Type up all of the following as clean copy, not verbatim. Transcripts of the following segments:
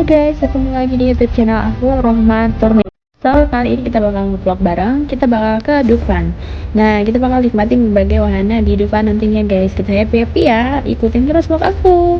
Guys, ketemu lagi di YouTube channel aku, Rohman Turni. So, kali ini kita bakal vlog bareng, kita bakal ke Dufan. Nah, kita bakal nikmatin berbagai wahana di Dufan nantinya guys. Kita happy-happy ya, ikutin terus vlog aku.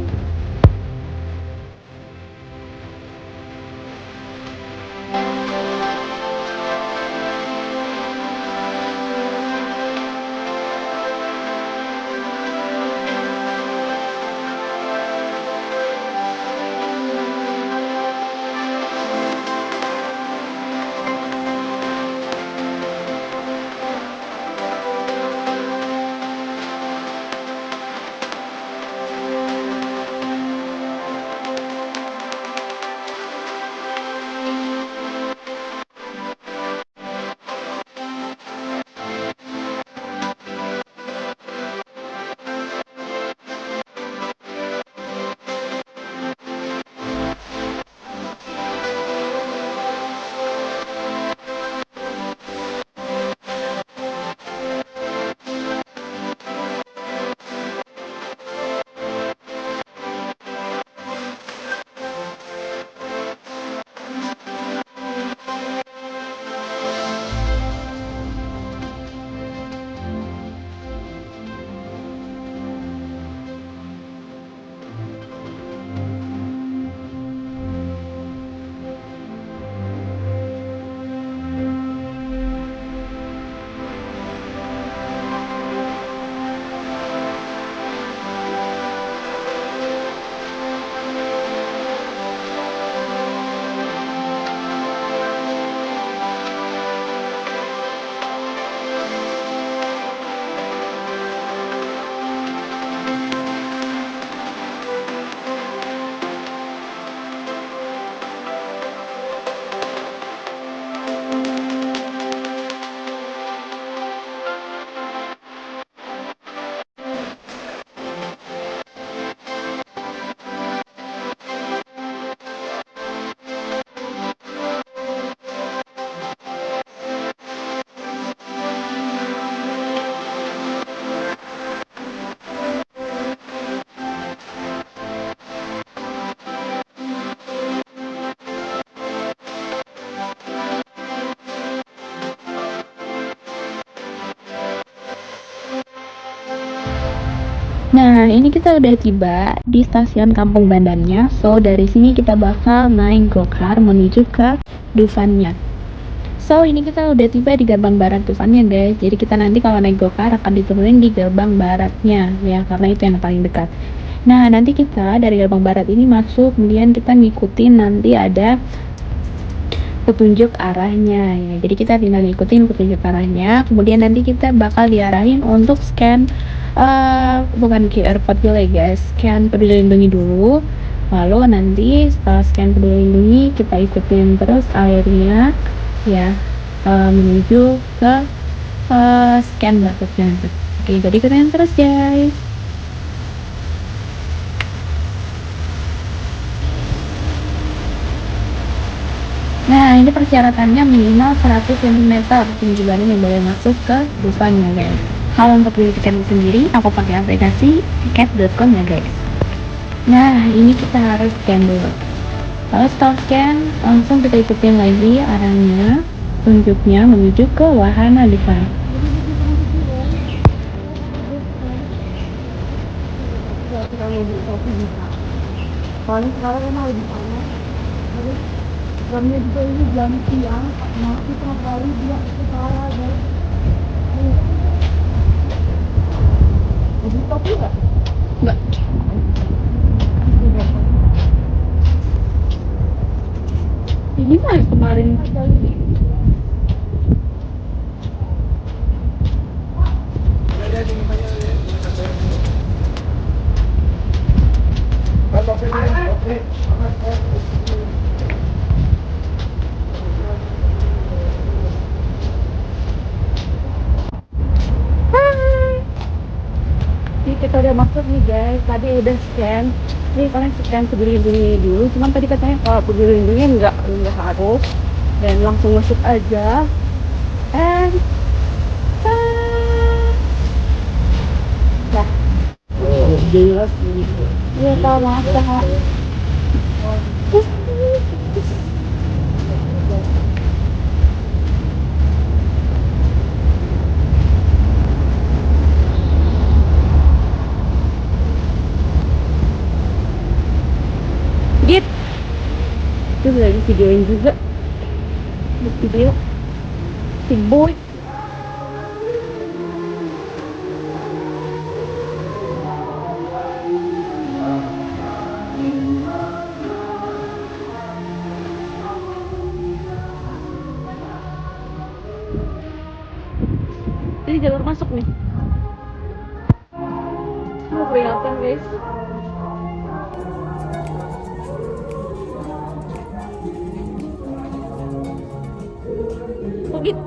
Nah, ini kita udah tiba di stasiun Kampung Bandannya. So, dari sini kita bakal naik gokar menuju ke Dufannya. So, ini kita udah tiba di gerbang barat Dufannya, guys. Jadi kita nanti kalau naik gokar akan diturunin di gerbang baratnya, ya, karena itu yang paling dekat. Nah, nanti kita dari gerbang barat ini masuk, kemudian kita ngikutin nanti ada petunjuk arahnya ya. Jadi kita tinggal ngikutin petunjuk arahnya, kemudian nanti kita bakal diarahin untuk scan bukan QR code dulu ya guys, scan peduli lindungi dulu, lalu nanti setelah scan peduli lindungi kita ikutin terus alurnya ya, menuju ke scan berikutnya. Oke, jadi ikutin terus guys. Nah, ini persyaratannya minimal 100 cm tinggi badan yang boleh masuk ke Dufan ya guys. Kalau untuk beli tiket sendiri, aku pakai aplikasi tiket.com ya guys. Nah, ini kita harus scan dulu. Kalau setelah scan, langsung kita ikutin lagi arahnya, tunjuknya menuju ke wahana Dufan. Kalau sekarang emang lebih panas. Jamnya juga ini jam siang, masih tengah kali dia kepala guys. Jadi topi nggak? Nggak. Ini mah kemarin kita udah masuk nih guys, tadi udah scan. Ini kalian scan peduli lindungi dulu, cuman tadi katanya kalau peduli lindungi nggak harus, dan langsung masuk aja. And ya, iya tahu mas. Dit, itu lagi videoin juga. Video si boy. Ini jalur masuk nih. Mau peringatan guys. Oh gitu.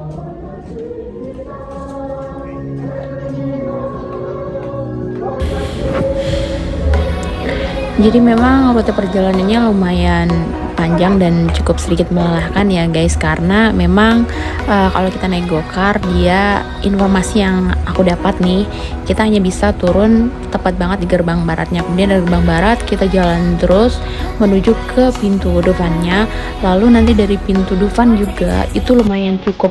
Jadi memang rute perjalanannya lumayan panjang dan cukup sedikit melelahkan ya guys, karena memang kalau kita naik gokar, dia informasi yang aku dapat nih, kita hanya bisa turun tepat banget di gerbang baratnya. Kemudian dari gerbang barat kita jalan terus menuju ke pintu Dufan-nya. Lalu nanti dari pintu Dufan juga itu lumayan cukup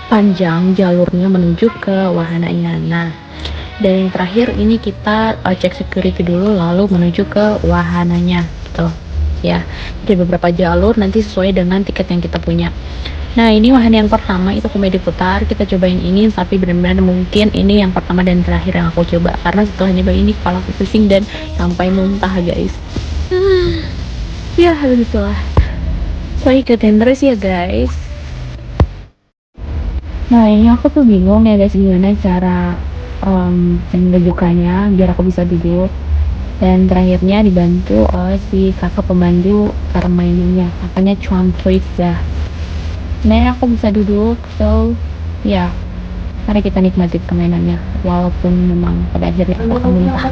panjang jalurnya menuju ke wahananya. Nah, dan yang terakhir ini kita cek security dulu lalu menuju ke wahananya gitu ya. Jadi beberapa jalur nanti sesuai dengan tiket yang kita punya. Nah, ini wahana yang pertama itu komedi putar, kita cobain ini, tapi benar-benar mungkin ini yang pertama dan terakhir yang aku coba, karena setelah nyoba ini kepala aku pusing dan sampai muntah guys. Ya begitulah, so ikutin terus ya guys. Nah, ini aku tuh bingung ya guys, gimana cara menunjukkannya biar aku bisa duduk. Dan terakhirnya dibantu oleh si kakak pembantu cara mainannya, kakaknya Chuan ya. Nah, aku bisa duduk, so ya, mari kita nikmati permainannya, walaupun memang pada akhirnya aku akan muntah.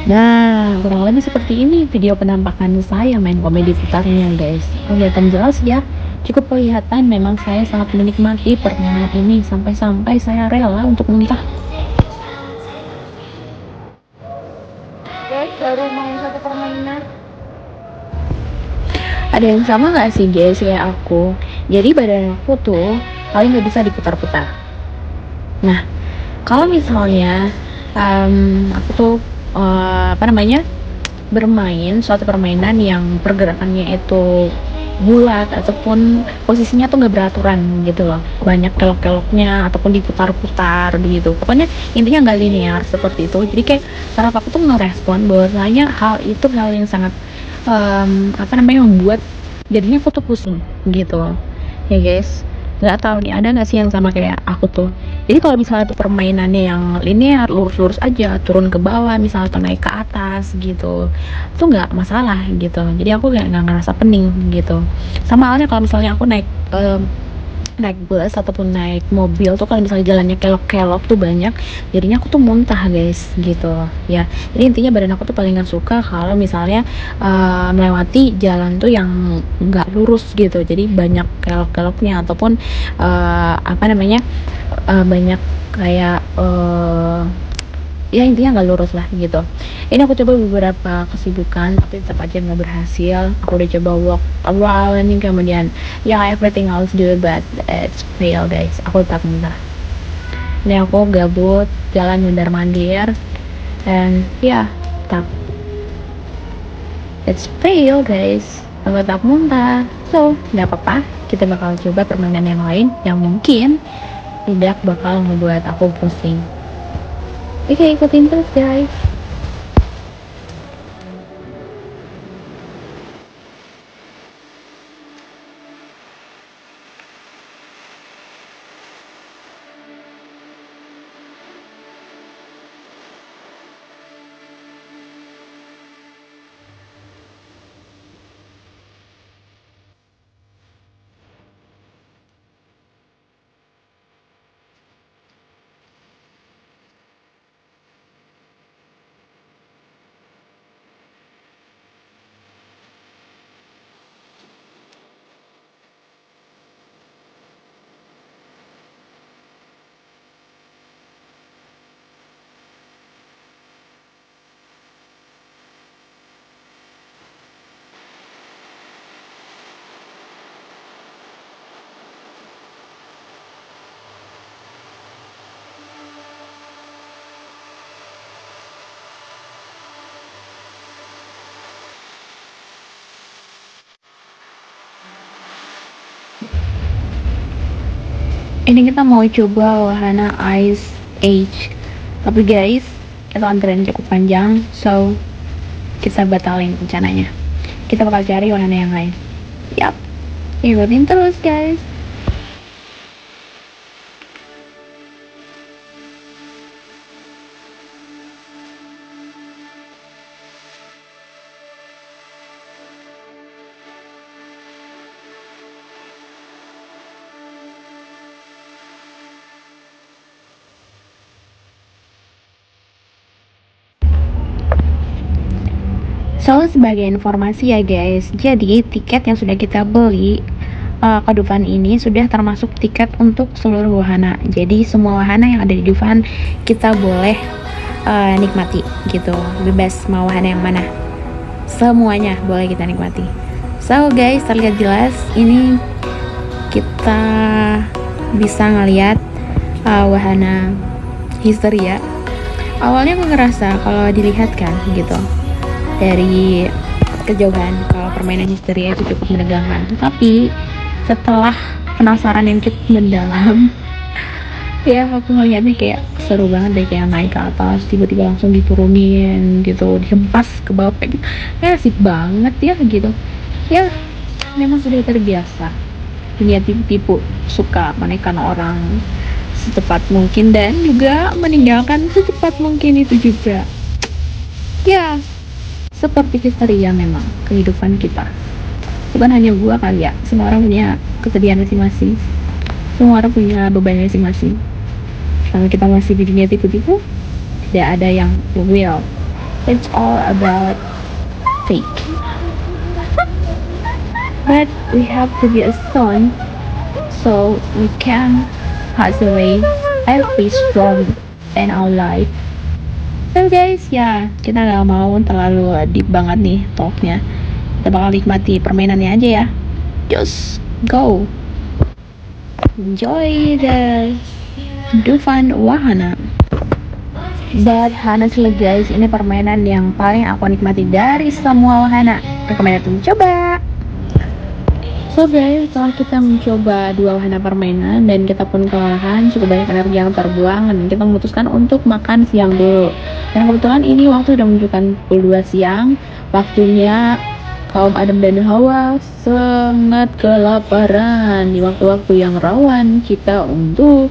Nah, kurang lebih seperti ini video penampakan saya main komedi putarnya guys. Kelihatan jelas ya, cukup kelihatan memang saya sangat menikmati permainan ini sampai-sampai saya rela untuk muntah. Guys, baru main satu permainan. Ada yang sama nggak sih guys kayak aku? Jadi badan aku tuh paling nggak bisa diputar-putar. Nah, kalau misalnya aku tuh bermain suatu permainan yang pergerakannya itu bulat ataupun posisinya tuh nggak beraturan gitu loh, banyak kelok-keloknya ataupun diputar-putar gitu, pokoknya intinya nggak linear seperti itu. Jadi kayak saraf aku tuh ngerespon bahwasanya hal itu hal yang sangat membuat jadinya aku tuh pusing gitu loh ya guys. Nggak tahu nih, ada nggak sih yang sama kayak aku tuh? Jadi kalau misalnya tuh permainannya yang linear, lurus-lurus aja, turun ke bawah misalnya atau naik ke atas gitu, tuh nggak masalah gitu. Jadi aku nggak ngerasa pening gitu. Sama halnya kalau misalnya aku naik bus ataupun naik mobil tuh, kalau misalnya jalannya kelok-kelok tuh banyak, jadinya aku tuh muntah guys gitu ya. Jadi intinya badan aku tuh paling gak suka kalau misalnya melewati jalan tuh yang nggak lurus gitu, jadi banyak kelok-keloknya ataupun banyak kayak ya intinya nggak lurus lah gitu. Ini aku coba beberapa kesibukan tapi tetap aja nggak berhasil. Aku udah coba walk around, kemudian ya everything else do but it's fail guys, aku tetap muntah. Ini aku gabut jalan mondar mandir dan ya tetap it's fail guys, aku tetap muntah. So nggak apa-apa, kita bakal coba permainan yang lain yang mungkin tidak bakal membuat aku pusing. Oke, ikutin terus guys. Ini kita mau coba wahana Ice Age, tapi guys itu antrean cukup panjang, so kita batalin rencananya. Kita bakal cari wahana yang lain. Yap, ikutin terus guys. So, sebagai informasi ya guys, jadi tiket yang sudah kita beli ke Dufan ini sudah termasuk tiket untuk seluruh wahana. Jadi semua wahana yang ada di Dufan kita boleh nikmati gitu, bebas mau wahana yang mana, semuanya boleh kita nikmati. So guys, terlihat jelas ini kita bisa ngelihat wahana Histeria. Awalnya aku ngerasa kalau dilihat kan gitu dari kejauhan kalau permainan Histeria itu cukup menegangkan, tapi setelah penasaran yang cukup mendalam ya aku ngeliatnya kayak seru banget deh, kayak naik ke atas tiba-tiba langsung diturunin gitu, dihempas ke bawah kayak gitu, kayak asik banget ya gitu ya. Memang sudah terbiasa dunia tipu-tipu, suka menekan orang secepat mungkin dan juga meninggalkan secepat mungkin itu juga ya. Seperti histeria memang kehidupan kita, bukan hanya gua kali ya, semua orang punya kesedihan masing-masing, semua orang punya beban masing-masing. Kalau kita masih di dunia tipu-tipu, tidak ada yang real, it's all about fake. But we have to be a stone so we can pass away every strong in our life. So guys, ya kita nggak mau terlalu deep banget nih talknya. Kita bakal nikmati permainannya aja ya. Just go, enjoy the Dufan Wahana. But honestly guys, ini permainan yang paling aku nikmati dari semua wahana. Rekomendasi coba. So guys, setelah kita mencoba dua wahana permainan dan kita pun kelelahan, cukup banyak energi yang terbuang, dan kita memutuskan untuk makan siang dulu. Dan kebetulan ini waktu sudah menunjukkan pukul 2 siang, waktunya kaum Adam dan Hawa sangat kelaparan di waktu-waktu yang rawan kita untuk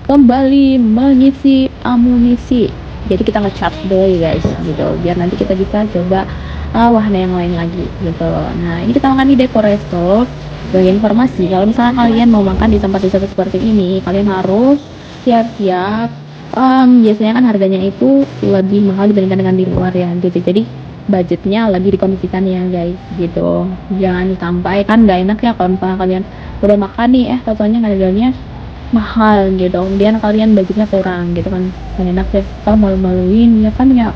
kembali mengisi amunisi. Jadi kita nge-charge dulu ya guys, gitu, biar nanti kita bisa coba wahana yang lain lagi gitu. Nah ini kita makan di Deco Resto. Sebagai informasi, kalau misalnya kalian mau makan di tempat wisata seperti ini, kalian harus siap-siap. Biasanya kan harganya itu lebih mahal dibandingkan dengan di luar ya gitu. Jadi budgetnya lebih dikondisikan ya guys gitu. Jangan sampai, kan gak enak ya kalau misalnya kalian udah makan nih totalnya harganya mahal gitu, kemudian kalian budgetnya kurang gitu kan, gak enak ya, kalau malu-maluin ya kan ya.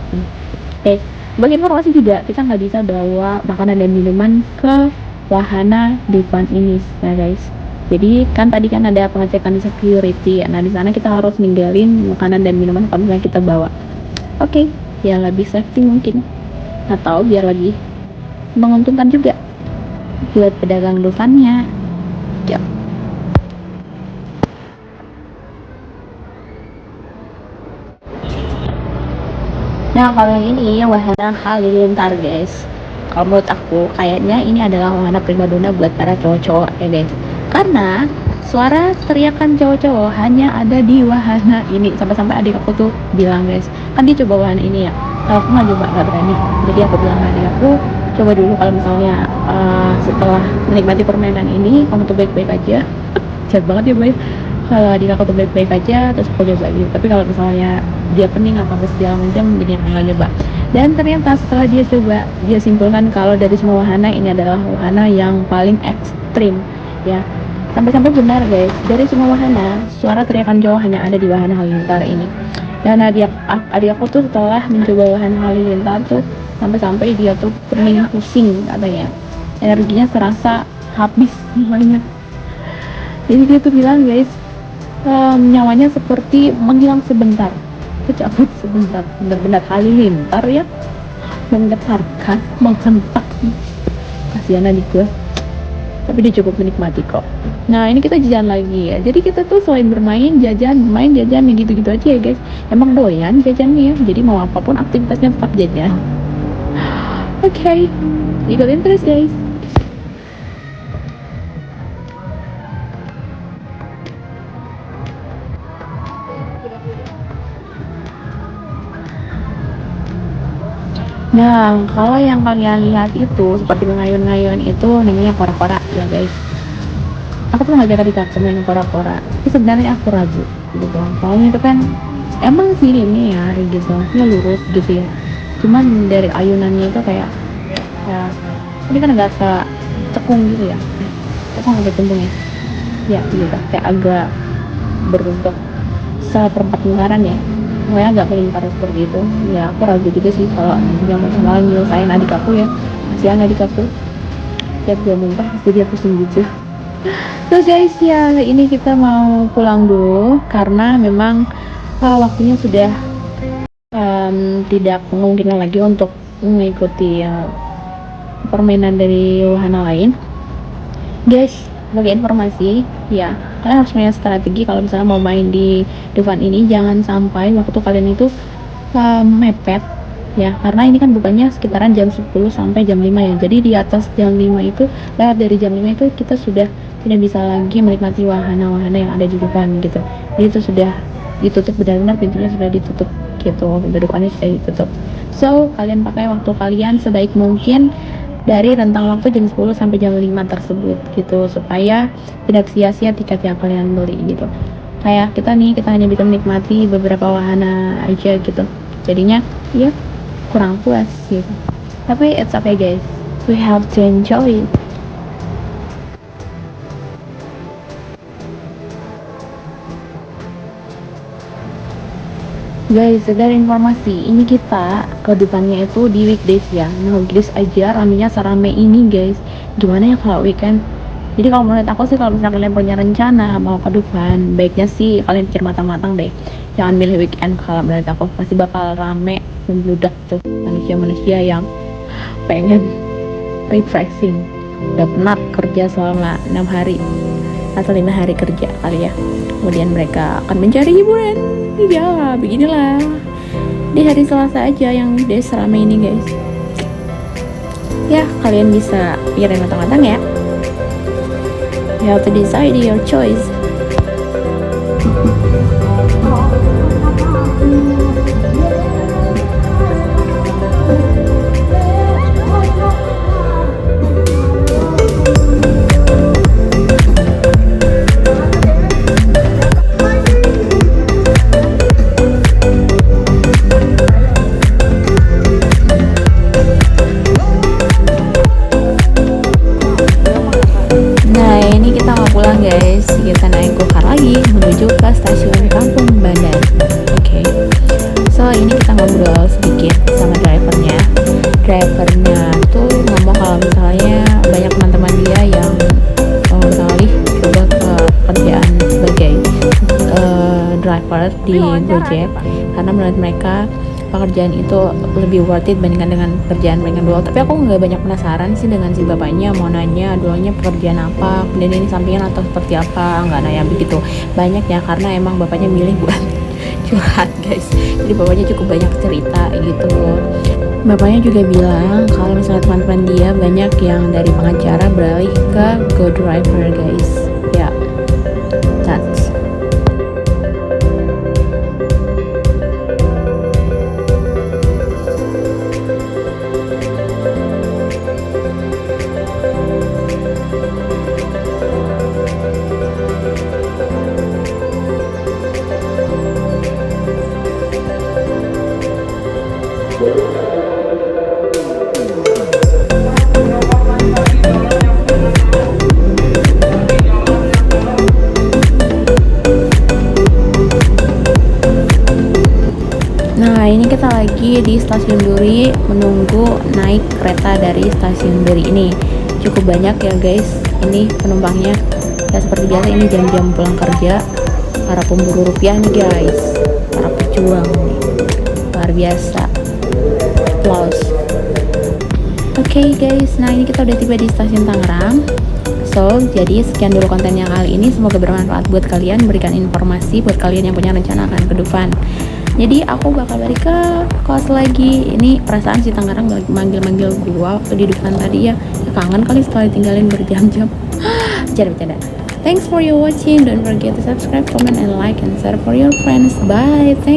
Oke, bagi informasi juga kita nggak bisa bawa makanan dan minuman ke wahana Dufan ini ya guys. Jadi kan tadi kan ada pengecekan security, nah di sana kita harus ninggalin makanan dan minuman kalau misalnya kita bawa. Oke, ya lebih safety mungkin, atau biar lebih menguntungkan juga buat pedagang Dufannya. Yap. Nah kalau ini wahana halilintar guys, kalau menurut aku kayaknya ini adalah wahana primadona buat para cowok-cowok ya guys, karena suara teriakan cowok-cowok hanya ada di wahana ini. Sampai-sampai adik aku tuh bilang guys, kan dia coba wahana ini ya, aku nggak coba, nggak berani. Jadi aku bilang ke adik aku, coba dulu kalau misalnya setelah menikmati permainan ini kamu tuh baik-baik aja. Jahat banget ya boy, kalau adik aku tuh baik-baik aja terus aku coba gitu. Tapi kalau misalnya dia pening atau segala macam, jadi nggak nyoba. Dan ternyata setelah dia coba, dia simpulkan kalau dari semua wahana ini adalah wahana yang paling ekstrim ya. Sampai-sampai benar guys, dari semua wahana suara teriakan cowok hanya ada di wahana halilintar ini. Dan adik aku tuh setelah mencoba wahana halilintar tuh sampai-sampai dia tuh pening, pusing katanya, energinya serasa habis semuanya. Jadi dia tuh bilang guys, nyawanya seperti menghilang sebentar, kecabut sebentar. Benar-benar halilintar ya, menggetarkan, menghentak. Kasihan adik gue. tapi dia cukup menikmati kok. Nah ini kita jajan lagi ya, jadi kita tuh selain bermain jajan, bermain jajan, ya gitu-gitu aja ya guys. Emang doyan jajannya ya, jadi mau apapun aktivitasnya tetap jajan. Oke, ikutin terus guys. Nah, kalau yang kalian lihat itu seperti mengayun-ngayun itu namanya kora-kora ya guys. Aku tuh nggak jadi kakak main kora-kora. Tapi sebenarnya aku ragu gitu. Soalnya itu kan emang sih ini ya gitu, dia lurus gitu ya. Cuman dari ayunannya itu kayak ya ini kan agak cekung gitu ya. Cekung agak cembung ya. Ya gitu, kayak agak berbentuk seperempat lingkaran ya. Pokoknya agak melingkar seperti itu. Ya aku ragu juga sih kalau yang malah nyelesain adik aku ya. Kasihan adik aku. Tiap dia muntah pasti dia pusing gitu. So guys ya, ini kita mau pulang dulu karena memang waktunya sudah tidak memungkinkan lagi untuk mengikuti permainan dari wahana lain. Guys, sebagai informasi ya, kalian harus punya strategi kalau misalnya mau main di Dufan ini. Jangan sampai waktu kalian itu mepet ya, karena ini kan bukannya sekitaran jam 10 sampai jam 5 ya. Jadi di atas jam 5 itu, lewat dari jam 5 itu kita sudah tidak bisa lagi menikmati wahana-wahana yang ada di depan gitu. Jadi itu sudah ditutup, benar-benar pintunya sudah ditutup gitu, pintu depannya sudah ditutup. So kalian pakai waktu kalian sebaik mungkin dari rentang waktu jam 10 sampai jam 5 tersebut gitu, supaya tidak sia-sia tiket yang kalian beli gitu. Kayak kita nih, kita hanya bisa menikmati beberapa wahana aja gitu, jadinya ya kurang puas gitu. Tapi it's okay guys, we have to enjoy it. Guys, dari informasi ini kita ke depannya itu di weekdays ya. Nah weekdays aja ramenya serame ini guys. Gimana ya kalau weekend? Jadi kalau menurut aku sih, kalau misalnya kalian punya rencana mau ke Dufan, baiknya sih kalian pikir matang-matang deh. Jangan milih weekend, kalau menurut aku pasti bakal rame membludak tuh manusia-manusia yang pengen refreshing. Udah penat kerja selama 6 hari atau 5 hari kerja kali ya. Kemudian mereka akan mencari hiburan. Ya, beginilah. Di hari Selasa aja yang udah serame ini guys. Ya, kalian bisa pikirin matang-matang ya. You have to decide your choice. Guys, kita naik gokar lagi menuju ke stasiun Kampung Bandan. Oke, so ini kita ngobrol sedikit sama drivernya. Drivernya tuh ngomong kalau misalnya banyak teman-teman dia yang beralih coba ke kerjaan sebagai driver di Gojek, karena menurut mereka pekerjaan itu lebih worth it bandingkan dengan pekerjaan mereka dulu. Tapi aku nggak banyak penasaran sih dengan si bapaknya, mau nanya dulunya pekerjaan apa, kemudian ini sampingan atau seperti apa, nggak nanya begitu banyak ya, karena emang bapaknya milih buat curhat guys. Jadi bapaknya cukup banyak cerita gitu. Bapaknya juga bilang kalau misalnya teman-teman dia banyak yang dari pengacara beralih ke Go Driver guys. Ya, that's Nah ini kita lagi di stasiun Duri menunggu naik kereta dari stasiun Duri ini. Cukup banyak ya guys ini penumpangnya. Ya seperti biasa ini jam-jam pulang kerja, para pemburu rupiah nih guys, para pejuang nih, luar biasa. Applause. Oke, Oke guys, nah ini kita udah tiba di stasiun Tangerang. So, jadi sekian dulu kontennya kali ini. Semoga bermanfaat buat kalian, berikan informasi buat kalian yang punya rencana akan ke Dufan. Jadi aku bakal balik ke kos lagi. Ini perasaan si Tangerang lagi manggil-manggil gua waktu di Dufan tadi ya. Kangen kali setelah tinggalin berjam-jam. Bercanda. Thanks for your watching. Don't forget to subscribe, comment, and like, and share for your friends. Bye. Thanks.